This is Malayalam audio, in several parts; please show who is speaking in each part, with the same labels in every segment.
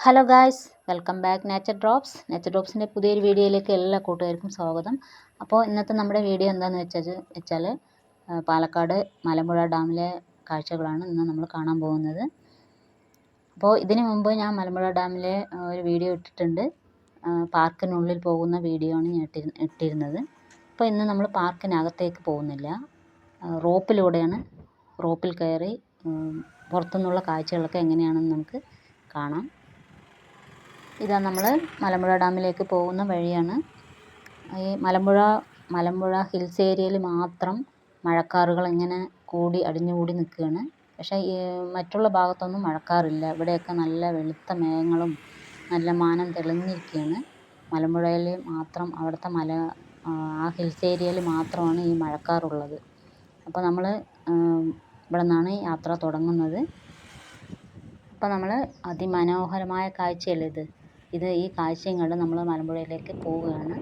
Speaker 1: Hello guys, welcome back nature ഡ്രോപ്സിൻ്റെ പുതിയൊരു വീഡിയോയിലേക്ക് എല്ലാ കൂട്ടുകാർക്കും സ്വാഗതം. അപ്പോൾ ഇന്നത്തെ നമ്മുടെ വീഡിയോ എന്താണെന്ന് വെച്ചാൽ പാലക്കാട് മലമ്പുഴ ഡാമിലെ കാഴ്ചകളാണ് ഇന്ന് നമ്മൾ കാണാൻ പോകുന്നത്. അപ്പോൾ ഇതിനു മുമ്പ് ഞാൻ മലമ്പുഴ ഡാമിലെ ഒരു വീഡിയോ ഇട്ടിട്ടുണ്ട്. പാർക്കിനുള്ളിൽ പോകുന്ന വീഡിയോ ആണ് ഞാൻ ഇട്ടിരുന്നത്. അപ്പോൾ ഇന്ന് നമ്മൾ പാർക്കിനകത്തേക്ക് പോകുന്നില്ല, റോപ്പിൽ കയറി പുറത്തുനിന്നുള്ള കാഴ്ചകളൊക്കെ എങ്ങനെയാണെന്ന് നമുക്ക് കാണാം. ഇതാ നമ്മൾ മലമ്പുഴ ഡാമിലേക്ക് പോകുന്ന വഴിയാണ്. ഈ മലമ്പുഴ ഹിൽസ് ഏരിയയിൽ മാത്രം മഴക്കാറുകൾ ഇങ്ങനെ അടിഞ്ഞുകൂടി നിൽക്കുകയാണ്. പക്ഷേ മറ്റുള്ള ഭാഗത്തൊന്നും മഴക്കാറില്ല. ഇവിടെയൊക്കെ നല്ല വെളുത്ത മേഘങ്ങളും നല്ല മാനം തെളിഞ്ഞിരിക്കുകയാണ്. മലമ്പുഴയിൽ മാത്രം, അവിടുത്തെ ആ ഹിൽസ് ഏരിയയിൽ മാത്രമാണ് ഈ മഴക്കാറുള്ളത്. അപ്പോൾ നമ്മൾ ഇവിടെ നിന്നാണ് യാത്ര തുടങ്ങുന്നത്. അപ്പോൾ നമ്മൾ അതിമനോഹരമായ കാഴ്ചയല്ലേ ഈ കാഴ്ചയും കണ്ട് നമ്മൾ മലമ്പുഴയിലേക്ക് പോവുകയാണ്.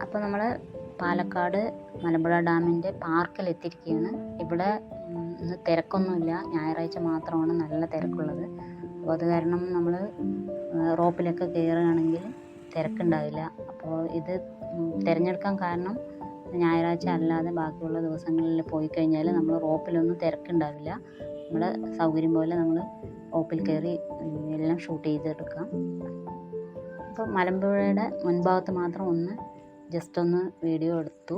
Speaker 1: അപ്പോൾ നമ്മൾ പാലക്കാട് മലമ്പുഴ ഡാമിൻ്റെ പാർക്കിലെത്തിയിരിക്കുകയാണ്. ഇവിടെ ഇന്ന് തിരക്കൊന്നുമില്ല, ഞായറാഴ്ച മാത്രമാണ് നല്ല തിരക്കുള്ളത്. അപ്പോൾ അത് കാരണം നമ്മൾ റോപ്പിലൊക്കെ കയറുകയാണെങ്കിൽ തിരക്കുണ്ടാവില്ല. അപ്പോൾ ഇത് തിരഞ്ഞെടുക്കാൻ കാരണം ഞായറാഴ്ച അല്ലാതെ ബാക്കിയുള്ള ദിവസങ്ങളിൽ പോയി കഴിഞ്ഞാൽ നമ്മൾ റോപ്പിലൊന്നും തിരക്കുണ്ടാവില്ല. നമ്മുടെ സൗകര്യം പോലെ നമ്മൾ റോപ്പിൽ കയറി എല്ലാം ഷൂട്ട് ചെയ്തെടുക്കാം. അപ്പോൾ മലമ്പുഴയുടെ മുൻഭാഗത്ത് മാത്രം ജസ്റ്റ് ഒന്ന് വീഡിയോ എടുത്തു.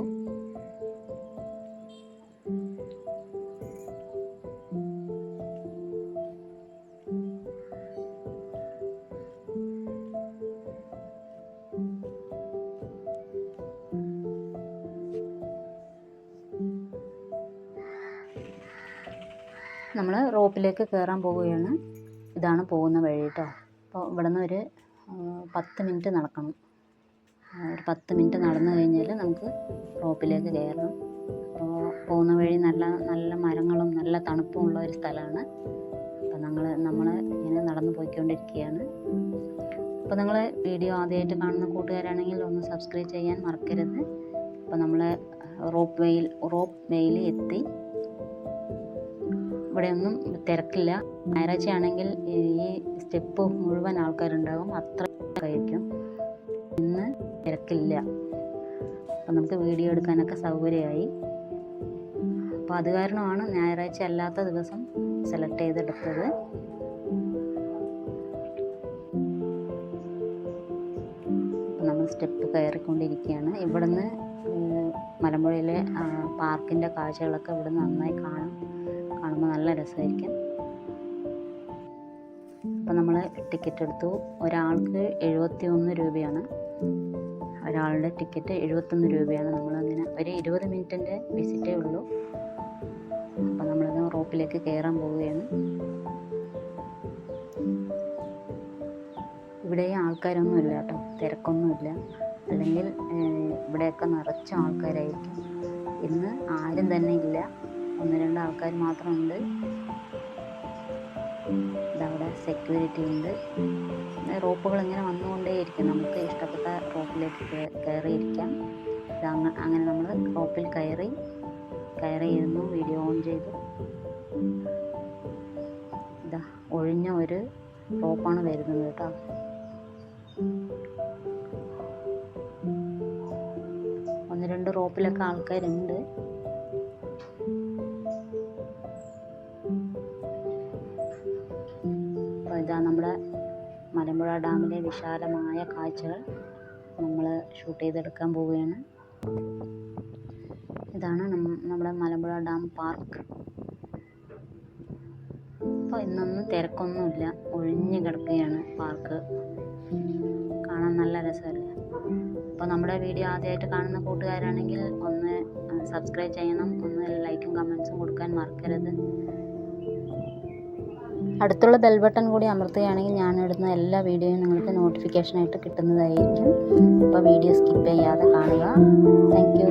Speaker 1: നമ്മൾ റോപ്പിലേക്ക് കയറാൻ പോവുകയാണ്. ഇതാണ് പോകുന്ന വഴി കേട്ടോ. അപ്പോൾ ഇവിടെ നിന്ന് ഒരു 10 മിനിറ്റ് നടക്കണം. ഒരു 10 മിനിറ്റ് നടന്നു കഴിഞ്ഞാൽ നമുക്ക് റോപ്പിലേക്ക് കയറണം. അപ്പോൾ പോകുന്ന വഴി നല്ല മരങ്ങളും നല്ല തണുപ്പും ഉള്ള ഒരു സ്ഥലമാണ്. അപ്പോൾ നമ്മൾ ഇങ്ങനെ നടന്നു പോയിക്കൊണ്ടിരിക്കുകയാണ്. അപ്പോൾ നിങ്ങൾ വീഡിയോ ആദ്യമായിട്ട് കാണുന്ന കൂട്ടുകാരാണെങ്കിൽ ഒന്ന് സബ്സ്ക്രൈബ് ചെയ്യാൻ മറക്കരുത്. അപ്പോൾ നമ്മൾ റോപ്പ് വേയിൽ എത്തി. ഇവിടെയൊന്നും തിരക്കില്ല. ഞായറാഴ്ച ആണെങ്കിൽ ഈ സ്റ്റെപ്പ് മുഴുവൻ ആൾക്കാരുണ്ടാകും, അത്ര ആയിരിക്കും. ഇന്ന് തിരക്കില്ല. അപ്പം നമുക്ക് വീഡിയോ എടുക്കാനൊക്കെ സൗകര്യമായി. അപ്പോൾ അത് കാരണമാണ് ഞായറാഴ്ച അല്ലാത്ത ദിവസം സെലക്ട് ചെയ്തെടുത്തത്. അപ്പം നമ്മൾ സ്റ്റെപ്പ് കയറിക്കൊണ്ടിരിക്കുകയാണ്. ഇവിടുന്ന് മലമ്പുഴയിലെ പാർക്കിൻ്റെ കാഴ്ചകളൊക്കെ ഇവിടുന്ന് നന്നായി കാണുമ്പോൾ നല്ല രസമായിരിക്കും. അപ്പം നമ്മൾ ടിക്കറ്റ് എടുത്തു. ഒരാൾക്ക് 71 രൂപയാണ്. ഒരാളുടെ ടിക്കറ്റ് 71 രൂപയാണ്. നമ്മളങ്ങനെ ഒരു 20 മിനിറ്റിൻ്റെ വിസിറ്റേ ഉള്ളൂ. അപ്പം നമ്മളിത് റോപ്പിലേക്ക് കയറാൻ പോവുകയാണ്. ഇവിടെ ആൾക്കാരൊന്നുമില്ല കേട്ടോ, തിരക്കൊന്നുമില്ല. അല്ലെങ്കിൽ ഇവിടെയൊക്കെ നിറച്ച ആൾക്കാരായിരിക്കും. ഇന്ന് ആരും തന്നെ ഇല്ല, 1-2 ആൾക്കാർ മാത്രമുണ്ട്. ഇതവിടെ സെക്യൂരിറ്റി ഉണ്ട്. റോപ്പുകൾ ഇങ്ങനെ വന്നുകൊണ്ടേയിരിക്കും. നമുക്ക് ഇഷ്ടപ്പെട്ട റോപ്പിലേക്ക് കയറിയിരിക്കാം. അങ്ങനെ നമ്മൾ റോപ്പിൽ കയറിയിരുന്നു. വീഡിയോ ഓൺ ചെയ്തു. ഇതാ ഒഴിഞ്ഞ ഒരു റോപ്പാണ് വരുന്നത് കേട്ടോ. 2 റോപ്പിലൊക്കെ ആൾക്കാരുണ്ട്. അപ്പോൾ ഇതാ നമ്മുടെ മലമ്പുഴ ഡാമിലെ വിശാലമായ കാഴ്ചകൾ നമ്മൾ ഷൂട്ട് ചെയ്തെടുക്കാൻ പോവുകയാണ്. ഇതാണ് നമ്മുടെ മലമ്പുഴ ഡാം പാർക്ക്. അപ്പോൾ ഇന്നൊന്നും തിരക്കൊന്നുമില്ല, ഒഴിഞ്ഞു കിടക്കുകയാണ് പാർക്ക്. കാണാൻ നല്ല രസമല്ലേ. അപ്പോൾ നമ്മുടെ വീഡിയോ ആദ്യമായിട്ട് കാണുന്ന കൂട്ടുകാരാണെങ്കിൽ ഒന്ന് സബ്സ്ക്രൈബ് ചെയ്യണം, ഒന്ന് ലൈക്കും കമൻസും കൊടുക്കാൻ മറക്കരുത്. അടുത്തുള്ള ബെൽ ബട്ടൺ കൂടി അമർത്തുകയാണെങ്കിൽ ഞാൻ ഇടുന്ന എല്ലാ വീഡിയോയും നിങ്ങൾക്ക് നോട്ടിഫിക്കേഷനായിട്ട് കിട്ടുന്നതായിരിക്കും. അപ്പോൾ വീഡിയോ സ്കിപ്പ് ചെയ്യാതെ കാണുക. Thank you.